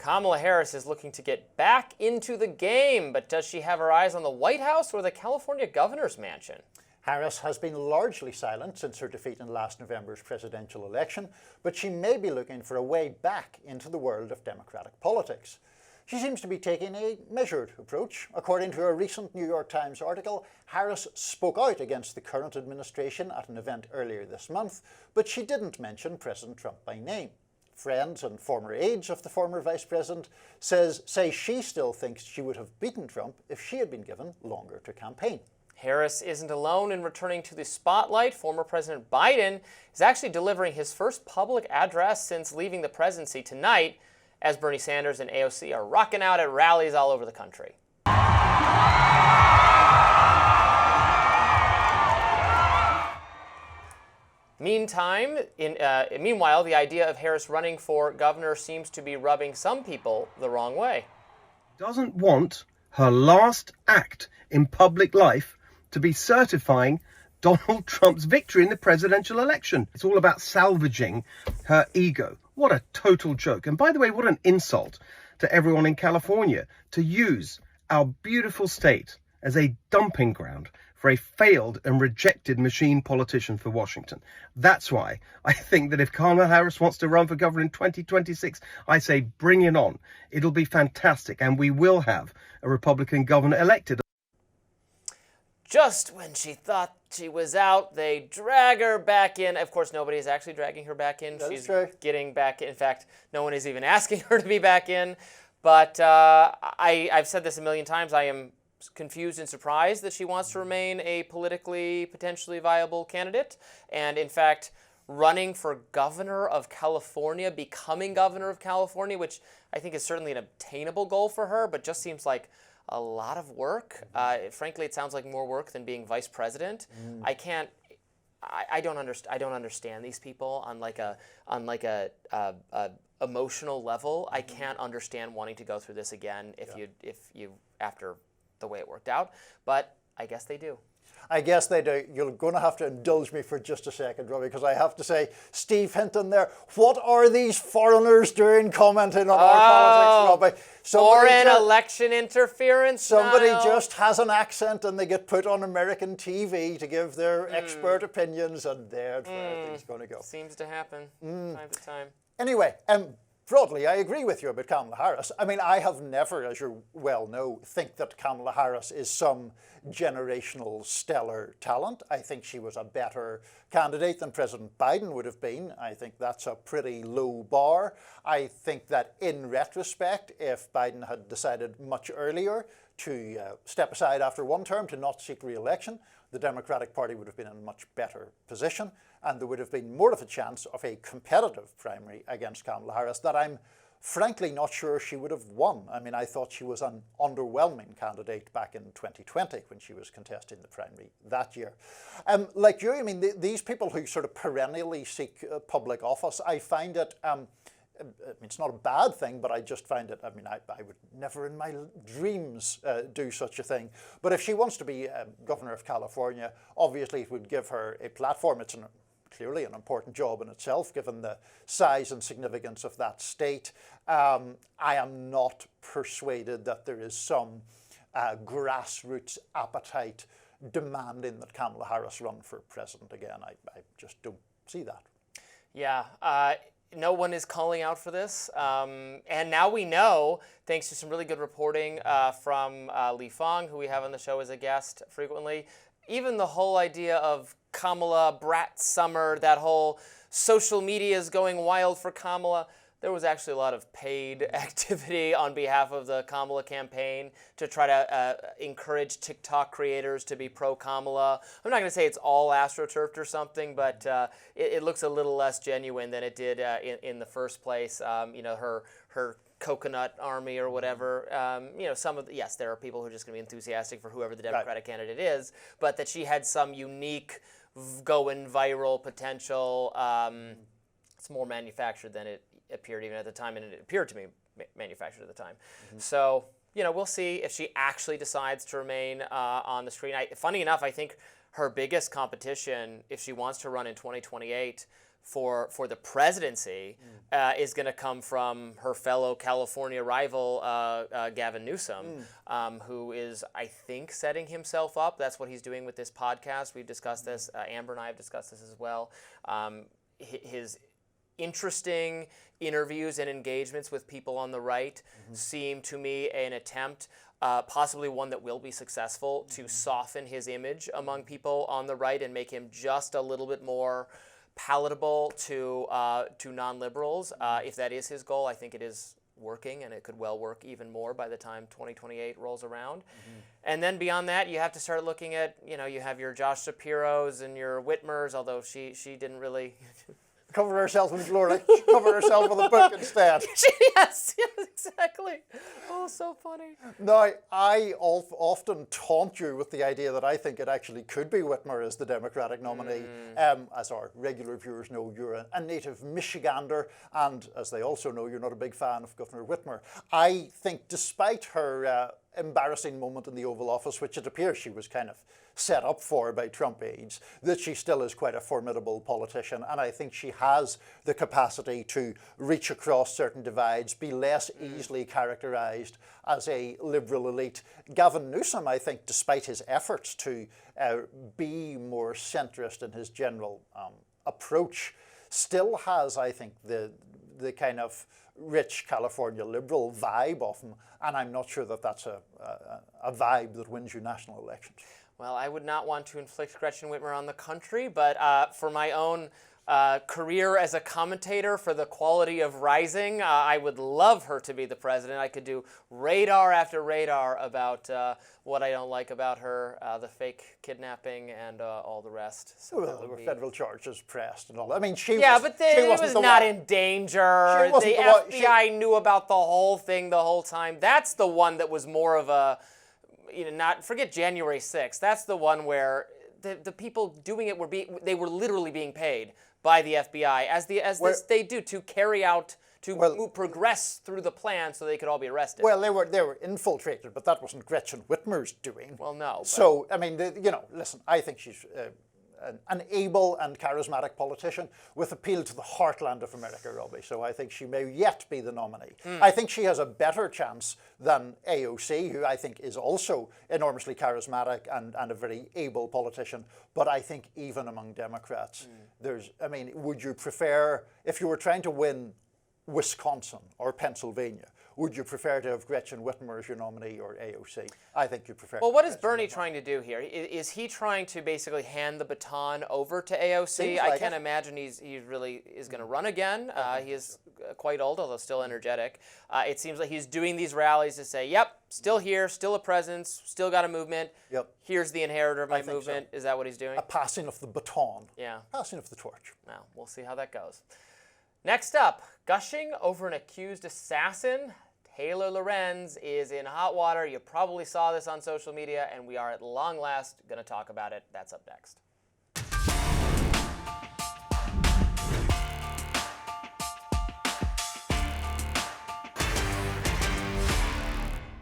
Kamala Harris is looking to get back into the game, but does she have her eyes on the White House or the California governor's mansion? Harris has been largely silent since her defeat in last November's presidential election, but she may be looking for a way back into the world of Democratic politics. She seems to be taking a measured approach. According to a recent New York Times article, Harris spoke out against the current administration at an event earlier this month, but she didn't mention President Trump by name. Friends and former aides of the former vice president say she still thinks she would have beaten Trump if she had been given longer to campaign. Harris isn't alone in returning to the spotlight. Former President Biden is actually delivering his first public address since leaving the presidency tonight, as Bernie Sanders and AOC are rocking out at rallies all over the country. Meanwhile, the idea of Harris running for governor seems to be rubbing some people the wrong way. Doesn't want her last act in public life to be certifying Donald Trump's victory in the presidential election. It's all about salvaging her ego. What a total joke. And by the way, what an insult to everyone in California to use our beautiful state as a dumping ground for a failed and rejected machine politician for Washington. That's why I think that if Kamala Harris wants to run for governor in 2026, I say bring it on. It'll be fantastic, and we will have a Republican governor elected. Just when she thought she was out, they drag her back in. Of course, nobody is actually dragging her back in. That's She's true. Getting back in. In fact, no one is even asking her to be back in. But I've said this a million times. I am confused and surprised that she wants to remain a politically potentially viable candidate. And in fact, running for governor of California, becoming governor of California, which I think is certainly an obtainable goal for her, but just seems like a lot of work. Frankly, it sounds like more work than being vice president. I don't understand these people on like a emotional level. I can't understand wanting to go through this again if you after the way it worked out, but I guess they do. I guess they do. You're going to have to indulge me for just a second, Robby, because I have to say, Steve Hinton there, what are these foreigners doing commenting on our politics, Robby? Foreign election interference, Somebody Niall. just has an accent and they get put on American TV to give their expert opinions, and there's where everything's going to go. Seems to happen time to time. Anyway, broadly, I agree with you about Kamala Harris. I mean, I have never, as you well know, think that Kamala Harris is some generational stellar talent. I think she was a better candidate than President Biden would have been. I think that's a pretty low bar. I think that in retrospect, if Biden had decided much earlier to step aside after one term to not seek re-election, the Democratic Party would have been in a much better position, and there would have been more of a chance of a competitive primary against Kamala Harris that I'm frankly not sure she would have won. I mean, I thought she was an underwhelming candidate back in 2020 when she was contesting the primary that year. Like you, I mean, these people who sort of perennially seek public office, I find it, I mean, it's not a bad thing, but I just find it, I mean, I would never in my dreams do such a thing. But if she wants to be governor of California, obviously it would give her a platform. It's clearly an important job in itself, given the size and significance of that state. I am not persuaded that there is some grassroots appetite demanding that Kamala Harris run for president again. I just don't see that. Yeah. No one is calling out for this. And now we know, thanks to some really good reporting from Li Fong, who we have on the show as a guest frequently, even the whole idea of Kamala Brat Summer, that whole social media is going wild for Kamala. There was actually a lot of paid activity on behalf of the Kamala campaign to try to encourage TikTok creators to be pro-Kamala. I'm not going to say it's all astroturfed or something, but it looks a little less genuine than it did in the first place. You know, her coconut army or whatever. You know, yes, there are people who are just going to be enthusiastic for whoever the Democratic candidate is, but that she had some unique going viral potential. It's more manufactured than it appeared even at the time, and it appeared to me manufactured at the time. So, you know, we'll see if she actually decides to remain on the screen. Funny enough, I think her biggest competition, if she wants to run in 2028, for the presidency is going to come from her fellow California rival, Gavin Newsom, who is, I think, setting himself up. That's what he's doing with this podcast. We've discussed this. Amber and I have discussed this as well. His interesting interviews and engagements with people on the right seem to me an attempt, possibly one that will be successful, to soften his image among people on the right and make him just a little bit more palatable to non-liberals. If that is his goal, I think it is working, and it could well work even more by the time 2028 rolls around. And then beyond that, you have to start looking at, you have your Josh Shapiro's and your Whitmers, although she didn't really cover herself in glory. She covered herself with a book instead. Yes, exactly. Oh, so funny. Now, I often taunt you with the idea that I think it actually could be Whitmer as the Democratic nominee. As our regular viewers know, you're a native Michigander, and as they also know, you're not a big fan of Governor Whitmer. I think despite her embarrassing moment in the Oval Office, which it appears she was kind of set up for by Trump aides, that she still is quite a formidable politician, and I think she has the capacity to reach across certain divides, be less easily characterized as a liberal elite. Gavin Newsom, I think, despite his efforts to be more centrist in his general approach, still has, I think, the kind of rich California liberal vibe of him, and I'm not sure that that's a vibe that wins you national elections. Well, I would not want to inflict Gretchen Whitmer on the country, but for my own career as a commentator for the quality of Rising, I would love her to be the president. I could do radar after radar about what I don't like about her, the fake kidnapping and all the rest. So well, there were federal charges pressed and all that. I mean, she but she was not in danger. The FBI knew about the whole thing the whole time. That's the one that was more of a, not forget January 6th. That's the one where the people doing it they were literally being paid by the FBI as they do to carry out progress through the plan so they could all be arrested. Well, they were infiltrated, but that wasn't Gretchen Whitmer's doing. Well, no. So I mean, listen, I think she's an able and charismatic politician with appeal to the heartland of America, Robby. So I think she may yet be the nominee. I think she has a better chance than AOC, who I think is also enormously charismatic and a very able politician. But I think even among Democrats, would you prefer, if you were trying to win Wisconsin or Pennsylvania, would you prefer to have Gretchen Whitmer as your nominee or AOC? I think you prefer. Well, what is Bernie trying to do here? Is he trying to basically hand the baton over to AOC? I can't imagine he really is going to run again. He is quite old, although still energetic. It seems like he's doing these rallies to say, yep, still here, still a presence, still got a movement. Yep. Here's the inheritor of my movement. So. Is that what he's doing? A passing of the baton. Yeah. Passing of the torch. Well, we'll see how that goes. Next up, gushing over an accused assassin. Taylor Lorenz is in hot water. You probably saw this on social media, and we are at long last going to talk about it. That's up next.